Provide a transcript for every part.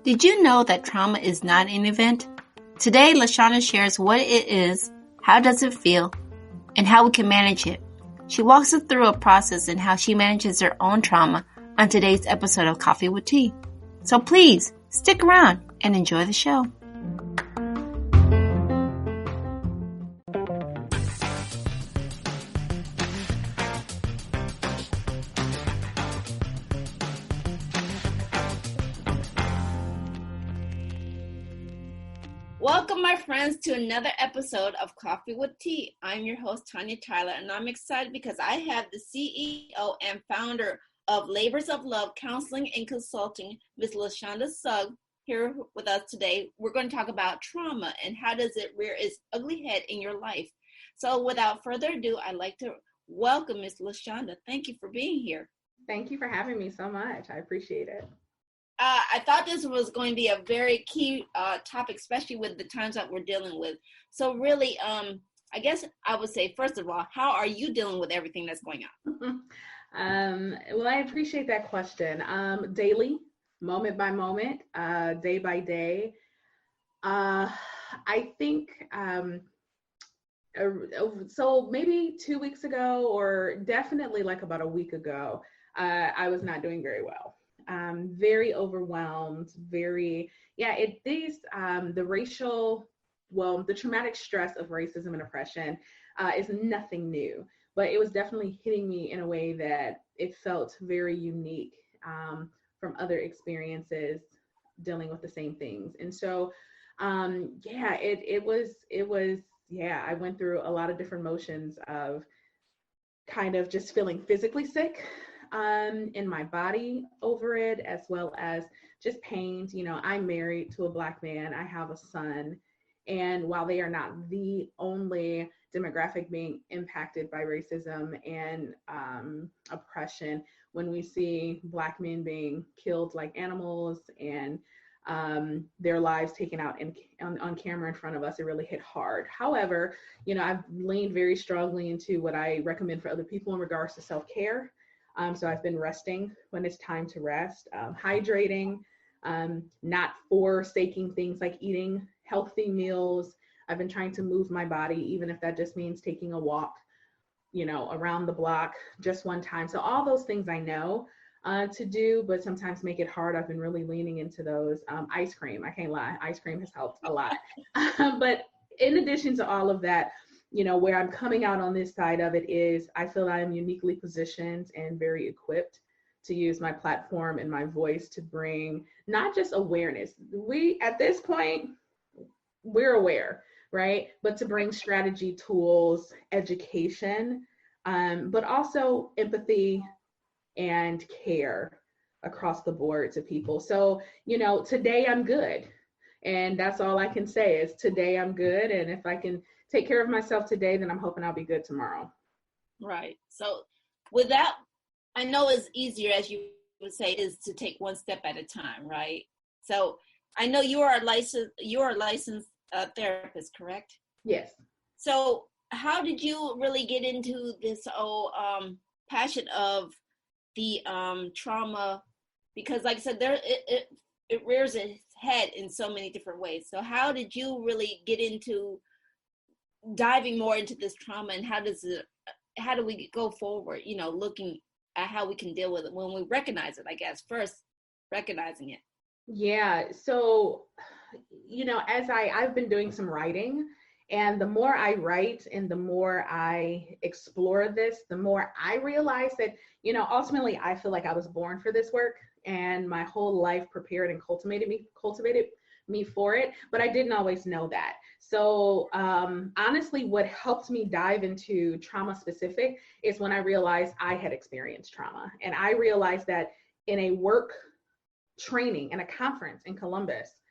Did you know that trauma is not an event? Today, LaShanda shares what it is, how does it feel, and how we can manage it. She walks us through a process and how she manages her own trauma on today's episode of Coffee with Tea. So please, stick around and enjoy the show. Welcome, my friends, to another episode of Coffee with Tea. I'm your host, Tanya Tyler, and I'm excited because I have the CEO and founder of Labors of Love Counseling and Consulting, Ms. Shanda Sugg, here with us today. We're going to talk about trauma and how does it rear its ugly head in your life. So without further ado, I'd like to welcome Ms. Shanda. Thank you for being here. Thank you for having me so much. I appreciate it. I thought this was going to be a very key topic, especially with the times that we're dealing with. So really, I guess I would say, first of all, how are you dealing with everything that's going on? Well, I appreciate that question. Daily, moment by moment, day by day. I think, so maybe 2 weeks ago, or definitely like about a week ago, I was not doing very well. Very overwhelmed, the traumatic stress of racism and oppression is nothing new, but it was definitely hitting me in a way that it felt very unique from other experiences dealing with the same things. And so, I went through a lot of different motions of kind of just feeling physically sick in my body over it, as well as just pains. You know, I'm married to a Black man. I have a son. And while they are not the only demographic being impacted by racism and oppression, when we see Black men being killed like animals and their lives taken out on camera in front of us, it really hit hard. However, you know, I've leaned very strongly into what I recommend for other people in regards to self-care. So I've been resting when it's time to rest, hydrating, not forsaking things like eating healthy meals. I've been trying to move my body, even if that just means taking a walk, you know, around the block just one time. So all those things I know to do, but sometimes make it hard. I've been really leaning into those. Ice cream, I can't lie, ice cream has helped a lot. But in addition to all of that, you know, where I'm coming out on this side of it is I feel I am uniquely positioned and very equipped to use my platform and my voice to bring not just awareness. At this point, we're aware, right? But to bring strategy, tools, education, but also empathy and care across the board to people. So, you know, today I'm good. And that's all I can say is today I'm good. And if I can take care of myself today, then I'm hoping I'll be good tomorrow. Right. So with that, I know it's easier, as you would say, is to take one step at a time, right? So I know you are a licensed therapist, correct? Yes. So how did you really get into this passion of the trauma? Because like I said, it rears its head in so many different ways. So how did you really get into diving more into this trauma, and how do we go forward, you know, looking at how we can deal with it when we recognize it, I guess, first recognizing it? Yeah. So, you know, as I've been doing some writing, and the more I write and the more I explore this, the more I realize that, you know, ultimately I feel like I was born for this work, and my whole life prepared and cultivated me for it, but I didn't always know that. So honestly, what helped me dive into trauma specific is when I realized I had experienced trauma. And I realized that in a work training and a conference in Columbus,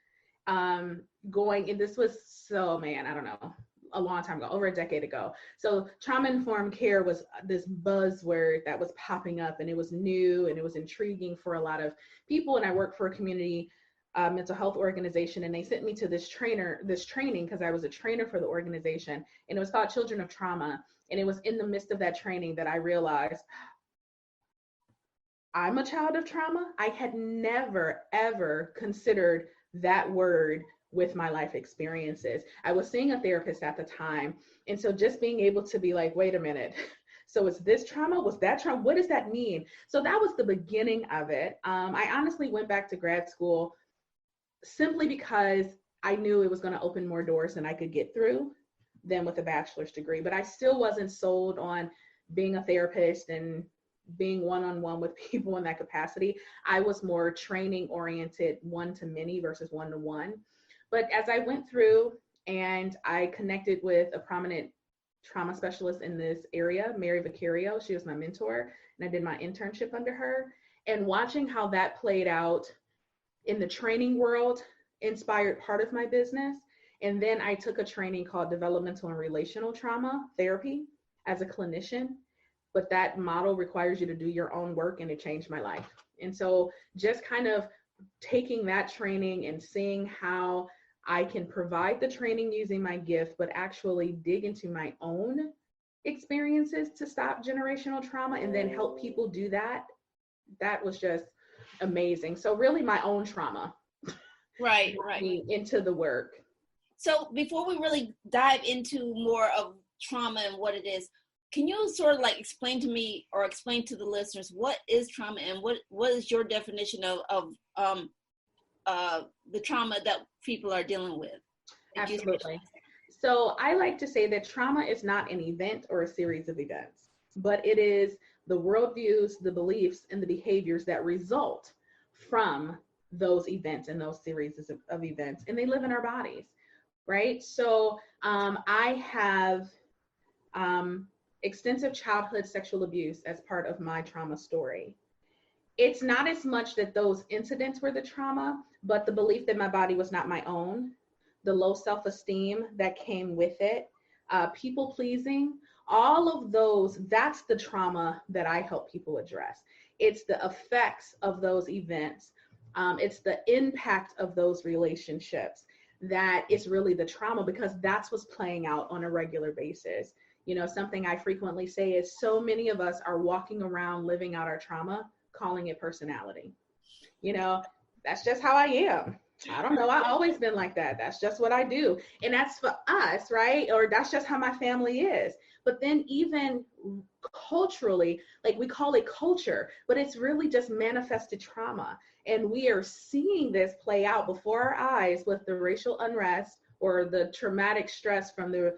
this was I don't know, a long time ago, over a decade ago. So trauma-informed care was this buzzword that was popping up, and it was new and it was intriguing for a lot of people. And I worked for a community mental health organization, and they sent me to this training because I was a trainer for the organization, and it was called Children of Trauma. And it was in the midst of that training that I realized I'm a child of trauma. I had never, ever considered that word with my life experiences. I was seeing a therapist at the time. And so just being able to be like, wait a minute. So is this trauma? Was that trauma? What does that mean? So that was the beginning of it. I honestly went back to grad school simply because I knew it was going to open more doors than I could get through than with a bachelor's degree. But I still wasn't sold on being a therapist and being one-on-one with people in that capacity. I was more training oriented, one to many versus one to one. But as I went through and I connected with a prominent trauma specialist in this area, Mary Vicario, she was my mentor, and I did my internship under her. And watching how that played out in the training world inspired part of my business. And then I took a training called developmental and relational trauma therapy as a clinician. But that model requires you to do your own work, and it changed my life. And so just kind of taking that training and seeing how I can provide the training using my gift, but actually dig into my own experiences to stop generational trauma and then help people do that. That was just amazing. So really my own trauma. Right. Into the work. So before we really dive into more of trauma and what it is, can you sort of like explain to me or explain to the listeners what is trauma and what is your definition of the trauma that people are dealing with? Absolutely. So I like to say that trauma is not an event or a series of events, but it is the worldviews, the beliefs, and the behaviors that result from those events and those series of events, and they live in our bodies, right? So I have extensive childhood sexual abuse as part of my trauma story. It's not as much that those incidents were the trauma, but the belief that my body was not my own, the low self-esteem that came with it, people pleasing, all of those, that's the trauma that I help people address. It's the effects of those events. It's the impact of those relationships that is really the trauma, because that's what's playing out on a regular basis. You know, something I frequently say is so many of us are walking around living out our trauma, calling it personality. You know, that's just how I am. I don't know. I've always been like that. That's just what I do. And that's for us, right? Or that's just how my family is. But then even culturally, like we call it culture, but it's really just manifested trauma. And we are seeing this play out before our eyes with the racial unrest or the traumatic stress from the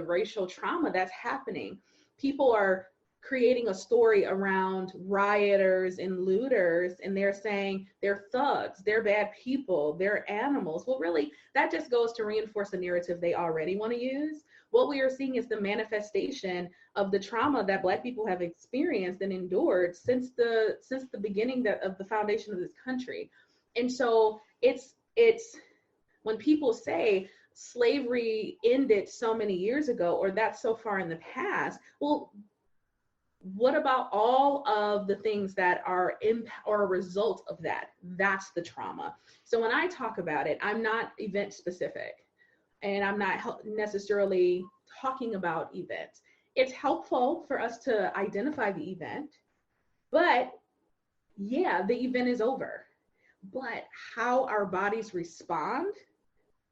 racial trauma that's happening. People are creating a story around rioters and looters, and they're saying they're thugs, they're bad people, they're animals. Well, really, that just goes to reinforce a narrative they already want to use. What we are seeing is the manifestation of the trauma that Black people have experienced and endured since the beginning of the foundation of this country. And so it's when people say slavery ended so many years ago, or that's so far in the past, well, what about all of the things that are a result of that? That's the trauma. So when I talk about it, I'm not event specific, and I'm not necessarily talking about events. It's helpful for us to identify the event, but yeah, the event is over. But how our bodies respond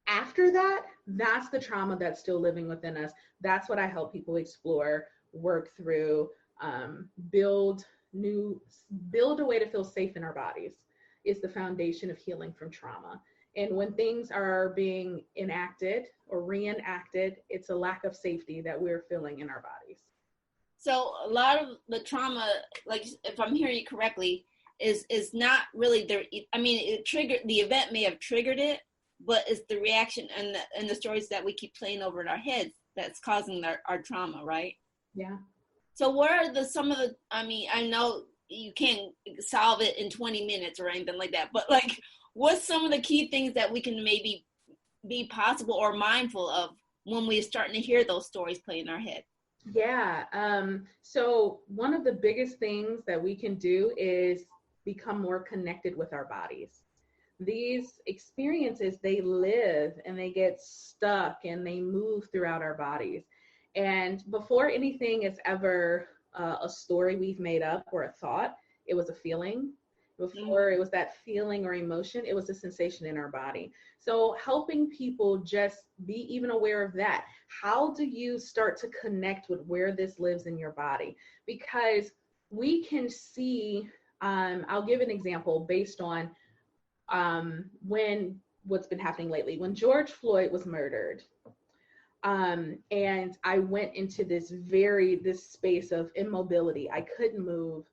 after that, that's the trauma that's still living within us. That's what I help people explore, work through, build a way to feel safe in our bodies is the foundation of healing from trauma. And when things are being enacted or reenacted, it's a lack of safety that we're feeling in our bodies. So a lot of the trauma, like if I'm hearing you correctly, is not really there. I mean, the event may have triggered it, but it's the reaction and the stories that we keep playing over in our heads that's causing our trauma, right? Yeah. So what are some of the, I mean, I know you can't solve it in 20 minutes or anything like that, but like, what's some of the key things that we can maybe be possible or mindful of when we're starting to hear those stories play in our head? Yeah. So one of the biggest things that we can do is become more connected with our bodies. These experiences, they live and they get stuck and they move throughout our bodies. And before anything is ever a story we've made up or a thought. It was a feeling. Before Mm-hmm. it was that feeling or emotion, it was a sensation in our body. So helping people just be even aware of that. How do you start to connect with where this lives in your body? Because we can see, I'll give an example based on when what's been happening lately. When George Floyd was murdered, and I went into this space of immobility. I couldn't move,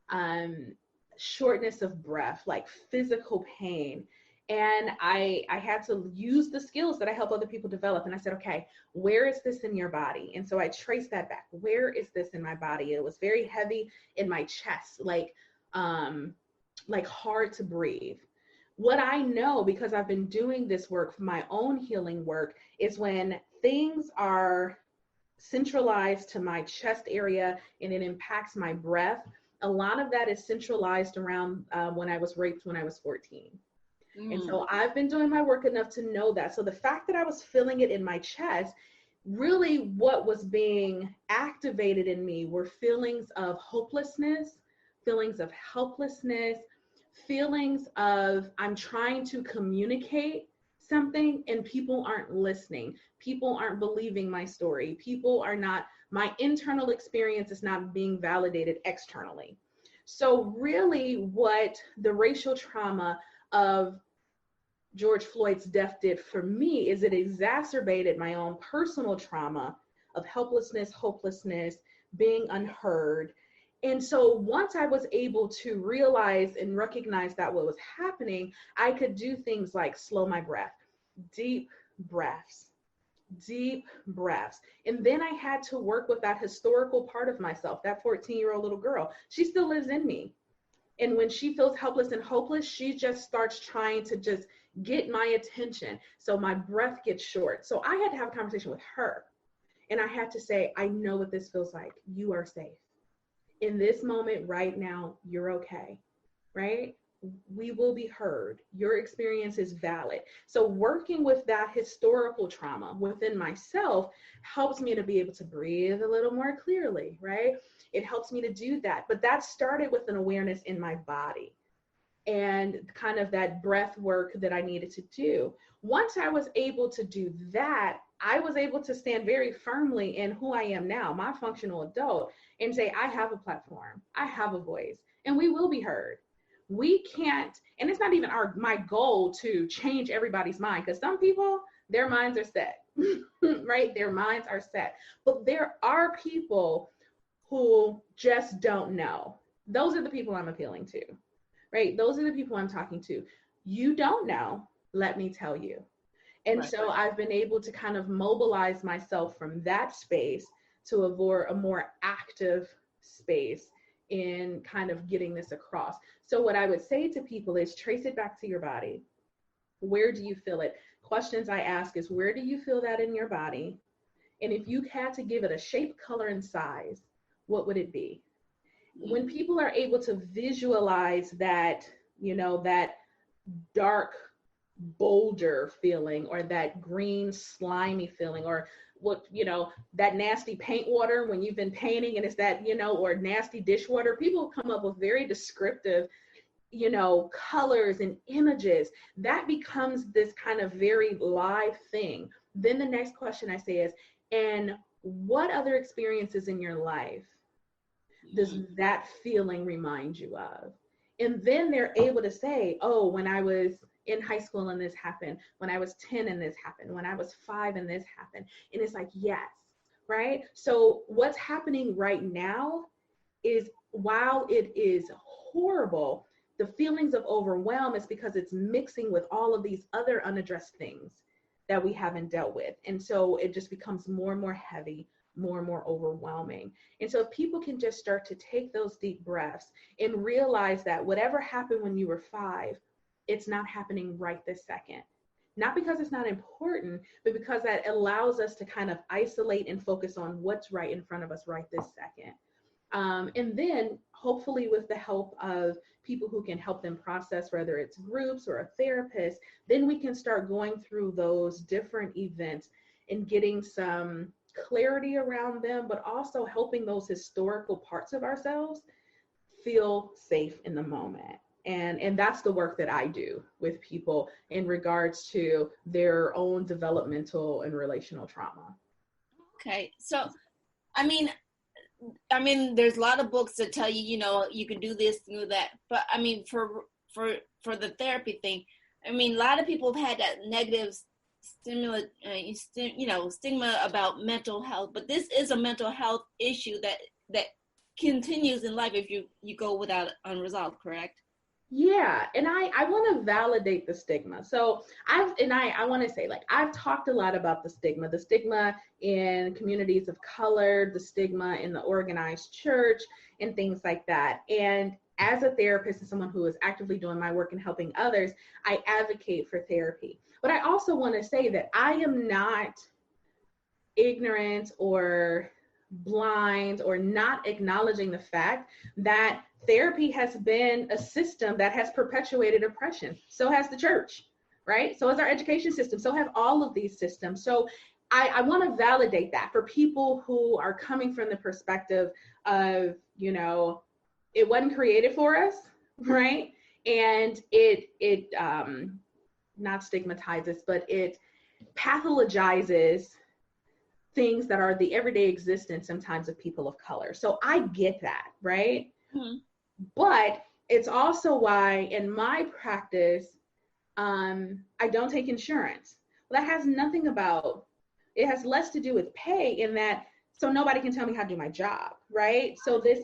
um, shortness of breath, like physical pain. And I had to use the skills that I help other people develop. And I said, okay, where is this in your body? And so I traced that back. Where is this in my body? It was very heavy in my chest, like hard to breathe. What I know, because I've been doing this work, my own healing work, is when things are centralized to my chest area and it impacts my breath. A lot of that is centralized around when I was raped when I was 14. And Mm. so I've been doing my work enough to know that. So the fact that I was feeling it in my chest, really what was being activated in me were feelings of hopelessness, feelings of helplessness, feelings of I'm trying to communicate something and people aren't listening. People aren't believing my story. People are not, my internal experience is not being validated externally. So, really, what the racial trauma of George Floyd's death did for me is it exacerbated my own personal trauma of helplessness, hopelessness, being unheard. And so once I was able to realize and recognize that what was happening, I could do things like slow my breath, deep breaths, deep breaths. And then I had to work with that historical part of myself, that 14-year-old little girl. She still lives in me. And when she feels helpless and hopeless, she just starts trying to just get my attention. So my breath gets short. So I had to have a conversation with her. And I had to say, I know what this feels like. You are safe. In this moment right now, you're okay, right? We will be heard. Your experience is valid. So working with that historical trauma within myself helps me to be able to breathe a little more clearly, right? It helps me to do that. But that started with an awareness in my body and kind of that breath work that I needed to do. Once I was able to do that, I was able to stand very firmly in who I am now, my functional adult, and say, I have a platform, I have a voice, and we will be heard. We can't, and it's not even my goal to change everybody's mind, because some people, their minds are set, right? Their minds are set. But there are people who just don't know. Those are the people I'm appealing to, right? Those are the people I'm talking to. You don't know, let me tell you. And Right. so I've been able to kind of mobilize myself from that space to avoid a more active space in kind of getting this across. So what I would say to people is trace it back to your body. Where do you feel it? Questions I ask is, where do you feel that in your body? And if you had to give it a shape, color, and size, what would it be? When Mm. people are able to visualize that, that dark boulder feeling or that green slimy feeling or that nasty paint water when you've been painting and it's that, or nasty dishwater, people come up with very descriptive, colors and images that becomes this kind of very live thing. Then the next question I say is, and what other experiences in your life does Mm. that feeling remind you of? And then they're able to say, oh, when I was in high school and this happened, when I was 10 and this happened, when I was 5 and this happened. And it's like, yes, right? So what's happening right now is, while it is horrible, the feelings of overwhelm is because it's mixing with all of these other unaddressed things that we haven't dealt with. And so it just becomes more and more heavy, more and more overwhelming. And so if people can just start to take those deep breaths and realize that whatever happened when you were 5, it's not happening right this second. Not because it's not important, but because that allows us to kind of isolate and focus on what's right in front of us right this second. And then hopefully with the help of people who can help them process, whether it's groups or a therapist, then we can start going through those different events and getting some clarity around them, but also helping those historical parts of ourselves feel safe in the moment. And that's the work that I do with people in regards to their own developmental and relational trauma. Okay. So, I mean, there's a lot of books that tell you, you can do this, do that. But I mean, for the therapy thing, a lot of people have had that negative stigma about mental health. But this is a mental health issue that continues in life if you go without unresolved, correct? Yeah, and I want to validate the stigma. So I want to say, like, I've talked a lot about the stigma in communities of color, the stigma in the organized church, and things like that. And as a therapist and someone who is actively doing my work and helping others, I advocate for therapy. But I also want to say that I am not ignorant or blind or not acknowledging the fact that therapy has been a system that has perpetuated oppression. So has the church, right? So has our education system. So have all of these systems. So I want to validate that for people who are coming from the perspective of, it wasn't created for us, right? And it not stigmatizes, but it pathologizes things that are the everyday existence sometimes of people of color. So I get that, right? Mm-hmm. But it's also why in my practice, I don't take insurance. Well, that has nothing about, it has less to do with pay in that, so nobody can tell me how to do my job, right? So this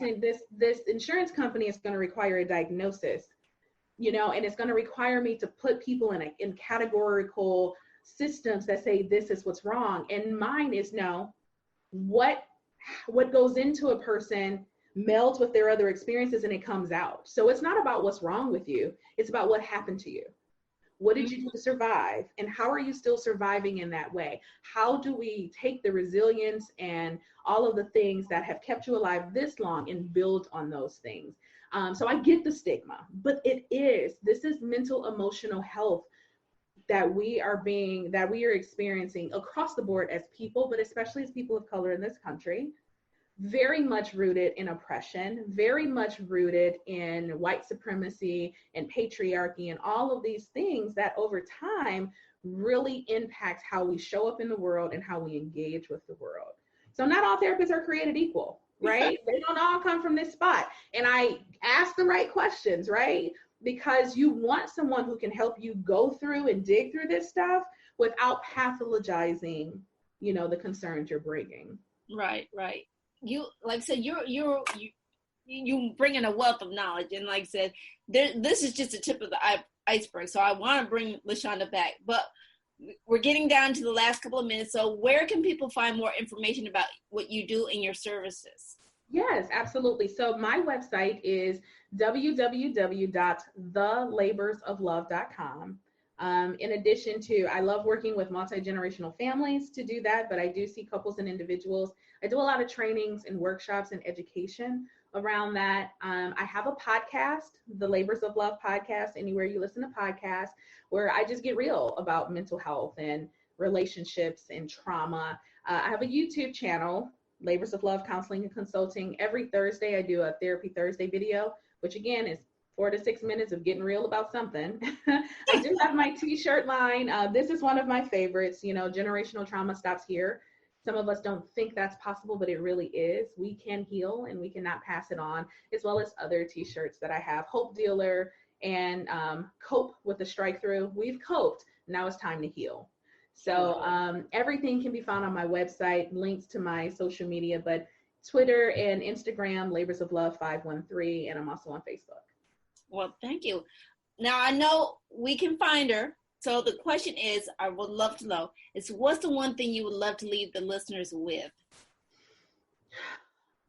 insurance company is going to require a diagnosis, and it's going to require me to put people in categorical systems that say this is what's wrong. And mine is no, what goes into a person melds with their other experiences and it comes out. So it's not about what's wrong with you. It's about what happened to you. What did you do to survive? And how are you still surviving in that way? How do we take the resilience and all of the things that have kept you alive this long and build on those things? So I get the stigma, but this is mental emotional health that we are experiencing across the board as people, but especially as people of color in this country, very much rooted in oppression, very much rooted in white supremacy and patriarchy and all of these things that over time really impact how we show up in the world and how we engage with the world. So not all therapists are created equal, right? They don't all come from this spot. And I ask the right questions, right? Because you want someone who can help you go through and dig through this stuff without pathologizing, the concerns you're bringing. Right. You, like I said, you bring in a wealth of knowledge, and like I said, this is just the tip of the iceberg. So I want to bring LaShanda back, but we're getting down to the last couple of minutes. So where can people find more information about what you do and your services? Yes, absolutely. So my website is www.thelaborsoflove.com. In addition to, I love working with multi-generational families to do that, but I do see couples and individuals. I do a lot of trainings and workshops and education around that. I have a podcast, the Labors of Love podcast, anywhere you listen to podcasts, where I just get real about mental health and relationships and trauma. I have a YouTube channel, Labors of Love Counseling and Consulting. Every Thursday, I do a Therapy Thursday video, which again is 4 to 6 minutes of getting real about something. I do have my t-shirt line. This is one of my favorites. Generational trauma stops here. Some of us don't think that's possible, but it really is. We can heal and we cannot pass it on, as well as other t-shirts that I have. Hope Dealer and Cope with the Strike Through. We've coped. Now it's time to heal. So everything can be found on my website, links to my social media, but Twitter and Instagram, Labors of Love 513, and I'm also on Facebook. Well, thank you. Now I know we can find her. So the question is, I would love to know, is what's the one thing you would love to leave the listeners with?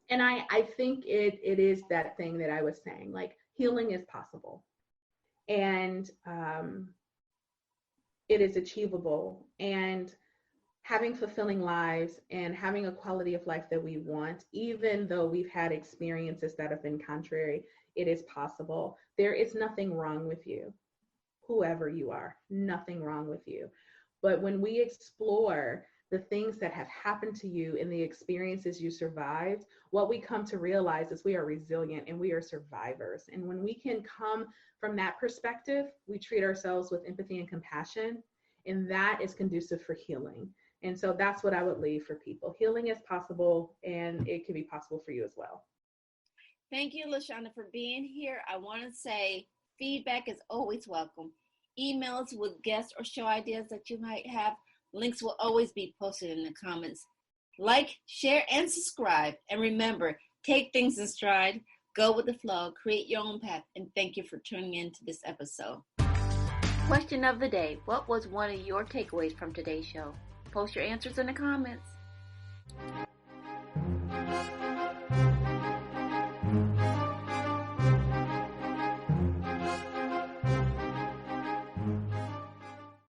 And I think it is that thing that I was saying, like healing is possible. And it is achievable, and having fulfilling lives and having a quality of life that we want, even though we've had experiences that have been contrary, it is possible. There is nothing wrong with you, whoever you are, nothing wrong with you. But when we explore the things that have happened to you and the experiences you survived, what we come to realize is we are resilient and we are survivors. And when we can come from that perspective, we treat ourselves with empathy and compassion, and that is conducive for healing. And so that's what I would leave for people. Healing is possible, and it can be possible for you as well. Thank you, LaShonda, for being here. I want to say feedback is always welcome. Emails with guests or show ideas that you might have. Links will always be posted in the comments. Like, share, and subscribe. And remember, take things in stride, go with the flow, create your own path, and thank you for tuning in to this episode. Question of the day. What was one of your takeaways from today's show? Post your answers in the comments.